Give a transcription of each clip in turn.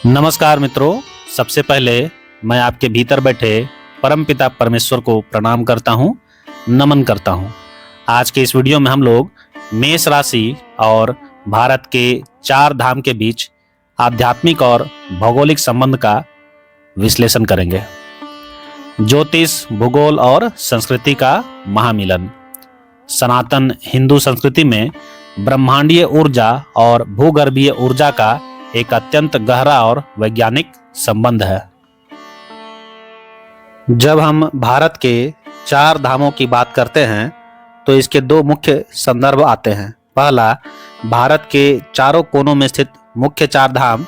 नमस्कार मित्रों, सबसे पहले मैं आपके भीतर बैठे परमपिता परमेश्वर को प्रणाम करता हूँ, नमन करता हूँ। आज के इस वीडियो में हम लोग मेष राशि और भारत के 4 धाम के बीच आध्यात्मिक और भौगोलिक संबंध का विश्लेषण करेंगे। ज्योतिष, भूगोल और संस्कृति का महामिलन। सनातन हिंदू संस्कृति में ब्रह्मांडीय ऊर्जा और भूगर्भीय ऊर्जा का एक अत्यंत गहरा और वैज्ञानिक संबंध है। जब हम भारत के 4 धामों की बात करते हैं तो इसके 2 मुख्य संदर्भ आते हैं। पहला, भारत के चारों कोनों में स्थित मुख्य 4 धाम,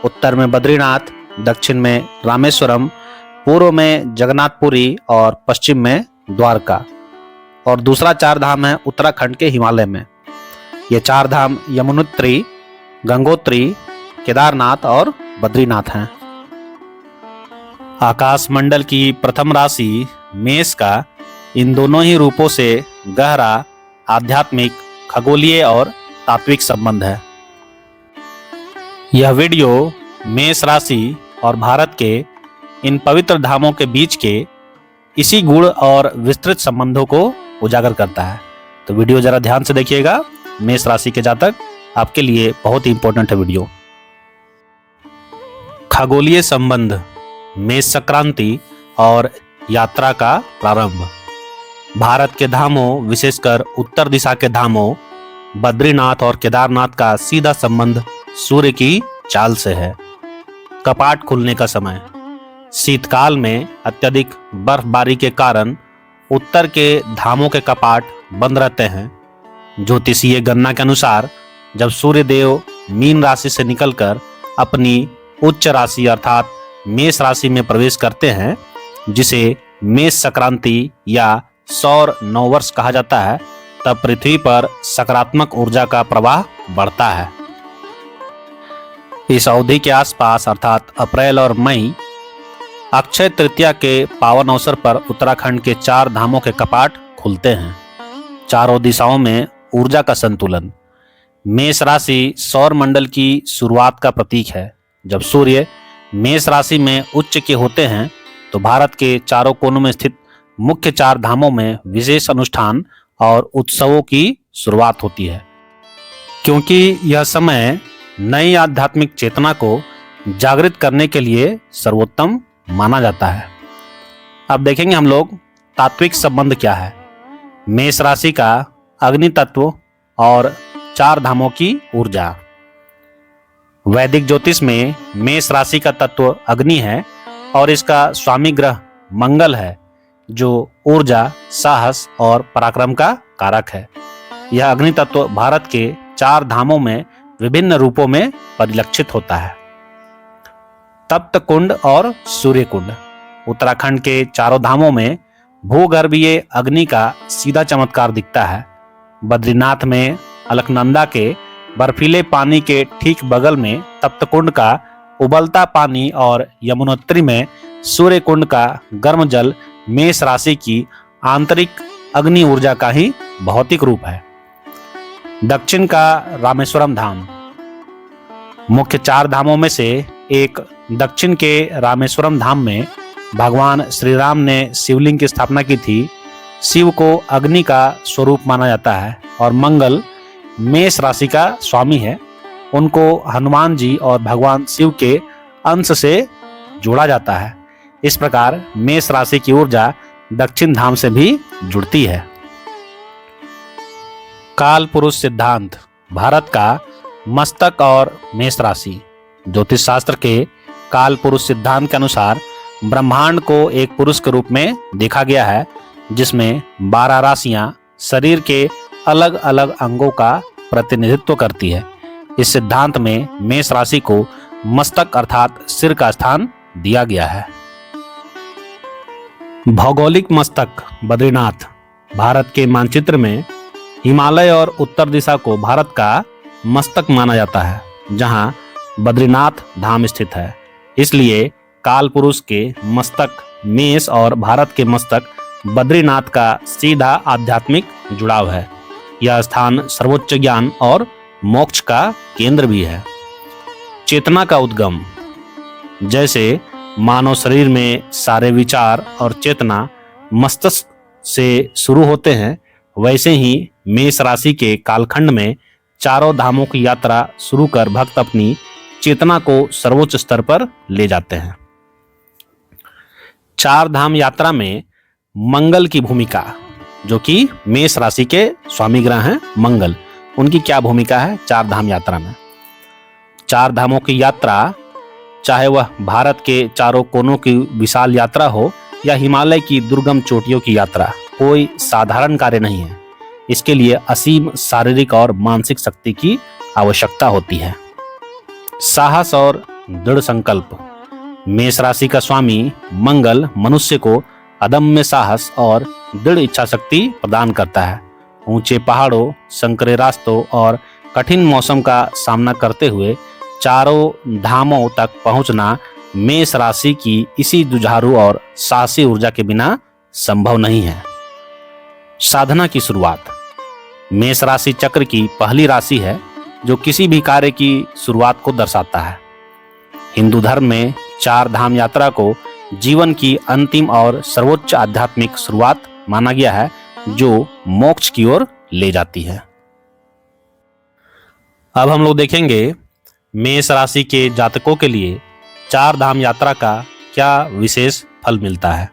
उत्तर में बद्रीनाथ, दक्षिण में रामेश्वरम, पूर्व में जगन्नाथपुरी और पश्चिम में द्वारका। और दूसरा 4 धाम है उत्तराखंड के हिमालय में। ये 4 धाम यमुनोत्री, गंगोत्री, केदारनाथ और बद्रीनाथ हैं। आकाश मंडल की प्रथम राशि मेष का इन दोनों ही रूपों से गहरा आध्यात्मिक, खगोलीय और तात्विक संबंध है। यह वीडियो मेष राशि और भारत के इन पवित्र धामों के बीच के इसी गूढ़ और विस्तृत संबंधों को उजागर करता है। तो वीडियो जरा ध्यान से देखिएगा। मेष राशि के जातक आपके लिए बहुत ही इंपॉर्टेंट है वीडियो। खगोलीय संबंध, मेष संक्रांति और यात्रा का प्रारंभ। भारत के धामों, विशेषकर उत्तर दिशा के धामों बद्रीनाथ और केदारनाथ का सीधा संबंध सूर्य की चाल से है। कपाट खुलने का समय। शीतकाल में अत्यधिक बर्फबारी के कारण उत्तर के धामों के कपाट बंद रहते हैं। ज्योतिषीय गणना के अनुसार जब सूर्य देव मीन राशि से निकलकर अपनी उच्च राशि अर्थात मेष राशि में प्रवेश करते हैं, जिसे मेष संक्रांति या सौर नववर्ष कहा जाता है, तब पृथ्वी पर सकारात्मक ऊर्जा का प्रवाह बढ़ता है। इस अवधि के आसपास अर्थात अप्रैल और मई, अक्षय तृतीया के पावन अवसर पर उत्तराखंड के 4 धामों के कपाट खुलते हैं। चारों दिशाओं में ऊर्जा का संतुलन। मेष राशि सौर मंडल की शुरुआत का प्रतीक है। जब सूर्य मेष राशि में उच्च के होते हैं तो भारत के चारों कोनों में स्थित मुख्य 4 धामों में विशेष अनुष्ठान और उत्सवों की शुरुआत होती है, क्योंकि यह समय नई आध्यात्मिक चेतना को जागृत करने के लिए सर्वोत्तम माना जाता है। अब देखेंगे हम लोग तात्विक संबंध क्या है। मेष राशि का अग्नि तत्व और 4 धामों की ऊर्जा। वैदिक ज्योतिष में मेष राशि का तत्व अग्नि है और इसका स्वामी ग्रह मंगल है, जो ऊर्जा, साहस और पराक्रम का कारक है। यह अग्नि तत्व भारत के 4 धामों में विभिन्न रूपों में परिलक्षित होता है। तप्त कुंड और सूर्य कुंड। उत्तराखंड के चारों धामों में भूगर्भीय अग्नि का सीधा चमत्कार दिखता है। बद्रीनाथ में अलकनंदा के बर्फीले पानी के ठीक बगल में तप्तकुंड का उबलता पानी और यमुनोत्री में सूर्य कुंड का गर्म जल मेष राशि की आंतरिक अग्नि ऊर्जा का ही भौतिक रूप है। दक्षिण का रामेश्वरम धाम। मुख्य 4 धामों में से एक दक्षिण के रामेश्वरम धाम में भगवान श्री राम ने शिवलिंग की स्थापना की थी। शिव को अग्नि का स्वरूप माना जाता है और मंगल मेष राशि का स्वामी है। उनको हनुमान जी और भगवान शिव के अंश से जोड़ा जाता है। इस प्रकार मेष राशि की ऊर्जा दक्षिण धाम से भी जुड़ती है। काल पुरुष सिद्धांत। भारत का मस्तक और मेष राशि। ज्योतिष शास्त्र के काल पुरुष सिद्धांत के अनुसार ब्रह्मांड को एक पुरुष के रूप में देखा गया है, जिसमें 12 राशियां शरीर के अलग अलग अंगों का प्रतिनिधित्व करती है। इस सिद्धांत में मेष राशि को मस्तक अर्थात सिर का स्थान दिया गया है। भौगोलिक मस्तक बद्रीनाथ। भारत के मानचित्र में हिमालय और उत्तर दिशा को भारत का मस्तक माना जाता है, जहां बद्रीनाथ धाम स्थित है। इसलिए काल पुरुष के मस्तक मेष और भारत के मस्तक बद्रीनाथ का सीधा आध्यात्मिक जुड़ाव है। यह स्थान सर्वोच्च ज्ञान और मोक्ष का केंद्र भी है। चेतना का उद्गम। जैसे मानव शरीर में सारे विचार और चेतना मस्तिष्क से शुरू होते हैं, वैसे ही मेष राशि के कालखंड में चारों धामों की यात्रा शुरू कर भक्त अपनी चेतना को सर्वोच्च स्तर पर ले जाते हैं। चार धाम यात्रा में मंगल की भूमिका, जो कि मेष राशि के स्वामी ग्रह हैं मंगल, उनकी क्या भूमिका है चार धाम यात्रा में। चार धामों की यात्रा, चाहे वह भारत के चारों कोनों की विशाल यात्रा हो या हिमालय की दुर्गम चोटियों की यात्रा, कोई साधारण कार्य नहीं है। इसके लिए असीम शारीरिक और मानसिक शक्ति की आवश्यकता होती है। साहस और दृढ़ संकल्प। मेष राशि का स्वामी मंगल मनुष्य को अदम्य साहस और दृढ़ इच्छा शक्ति प्रदान करता है। ऊंचे पहाड़ों, संकरे रास्तों और कठिन मौसम का सामना करते हुए चारों धामों तक पहुंचना मेष राशि की इसी जुझारू और साहसी ऊर्जा के बिना संभव नहीं है। साधना की शुरुआत। मेष राशि चक्र की पहली राशि है जो किसी भी कार्य की शुरुआत को दर्शाता है। हिंदू धर्म में चार धाम यात्रा को जीवन की अंतिम और सर्वोच्च आध्यात्मिक शुरुआत माना गया है, जो मोक्ष की ओर ले जाती है। अब हम लोग देखेंगे मेष राशि के जातकों के लिए चार धाम यात्रा का क्या विशेष फल मिलता है।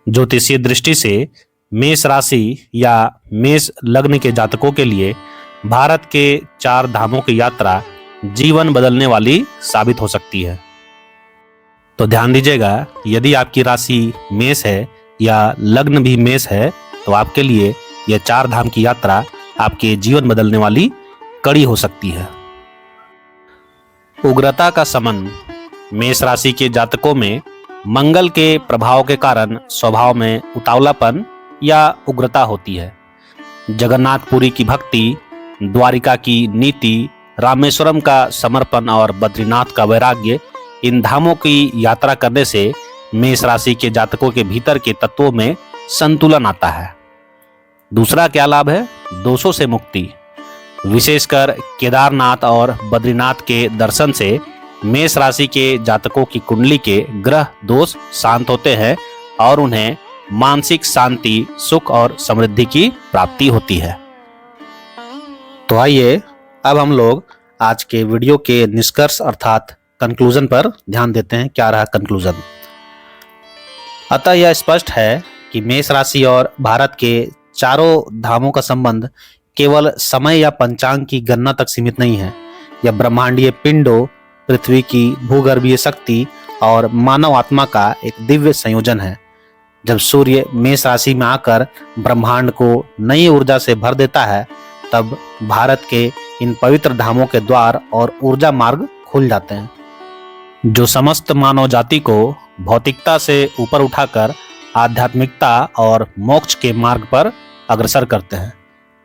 ज्योतिषीय दृष्टि से मेष राशि या मेष लग्न के जातकों के लिए भारत के चार धामों की यात्रा जीवन बदलने वाली साबित हो सकती है। तो ध्यान दीजिएगा, यदि आपकी राशि मेष है या लग्न भी मेष है तो आपके लिए यह चार धाम की यात्रा आपके जीवन बदलने वाली कड़ी हो सकती है। उग्रता का समन। मेष राशि के जातकों में मंगल के प्रभाव के कारण स्वभाव में उतावलापन या उग्रता होती है। जगन्नाथपुरी की भक्ति, द्वारिका की नीति, रामेश्वरम का समर्पण और बद्रीनाथ का वैराग्य, इन धामों की यात्रा करने से मेष राशि के जातकों के भीतर के तत्वों में संतुलन आता है। दूसरा क्या लाभ है? दोषों से मुक्ति। विशेषकर केदारनाथ और बद्रीनाथ के दर्शन से मेष राशि के जातकों की कुंडली के ग्रह दोष शांत होते हैं और उन्हें मानसिक शांति, सुख और समृद्धि की प्राप्ति होती है। तो आइए अब हम लोग आज के वीडियो के निष्कर्ष अर्थात कंक्लूजन पर ध्यान देते हैं। क्या रहा कंक्लूजन? अतः यह स्पष्ट है कि मेष राशि और भारत के चारों धामों का संबंध केवल समय या पंचांग की गणना तक सीमित नहीं है। यह ब्रह्मांडीय पिंडों, पृथ्वी की भूगर्भीय शक्ति और मानव आत्मा का एक दिव्य संयोजन है। जब सूर्य मेष राशि में आकर ब्रह्मांड को नई ऊर्जा से भर देता है, तब भारत के इन पवित्र धामों के द्वार और ऊर्जा मार्ग खुल जाते हैं, जो समस्त मानव जाति को भौतिकता से ऊपर उठाकर आध्यात्मिकता और मोक्ष के मार्ग पर अग्रसर करते हैं।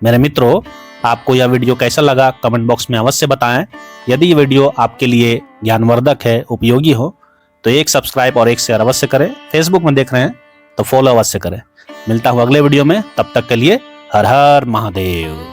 मेरे मित्रों, आपको यह वीडियो कैसा लगा कमेंट बॉक्स में अवश्य बताएं। यदि ये वीडियो आपके लिए ज्ञानवर्धक है, उपयोगी हो, तो एक सब्सक्राइब और एक शेयर अवश्य करें। फेसबुक में देख रहे हैं तो फॉलो अवश्य करें। मिलता हूँ अगले वीडियो में, तब तक के लिए हर हर महादेव।